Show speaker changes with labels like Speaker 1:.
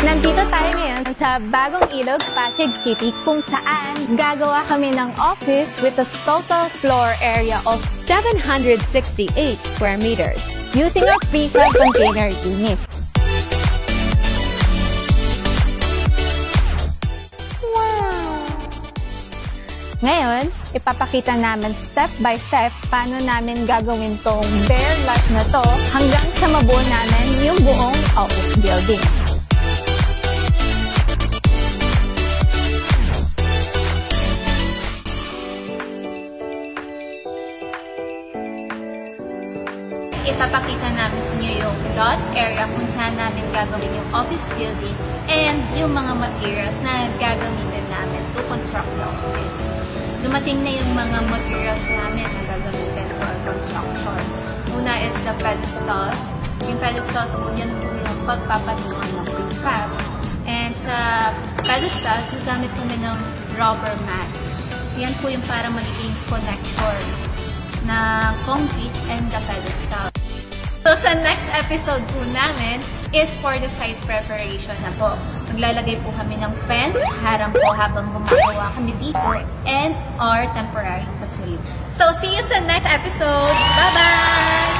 Speaker 1: Nandito tayo ngayon sa Bagong Ilog, Pasig City, kung saan gagawa kami ng office with a total floor area of 768 square meters using a prefab container unit. Ngayon, ipapakita namin step by step paano namin gagawin tong bare lot na to hanggang sa mabuo namin yung buong office building. Ipapakita namin sa inyo yung lot area kung saan namin gagawin yung office building and yung mga materials na gagamitin namin to construct the office. Dumating na yung mga materials namin na gagamitin for construction. Una is the pedestals. Yung pedestals po yan po yung pagpapatungan ng prefab. And sa pedestals, nagamit kami ng rubber mats. Yan po yung para magiging connector na concrete and the pedestal. So sa next episode po namin is for the site preparation na po. Maglalagay po kami ng fence, harang po habang gumagawa kami dito, and our temporary facility. So see you sa next episode! Bye-bye!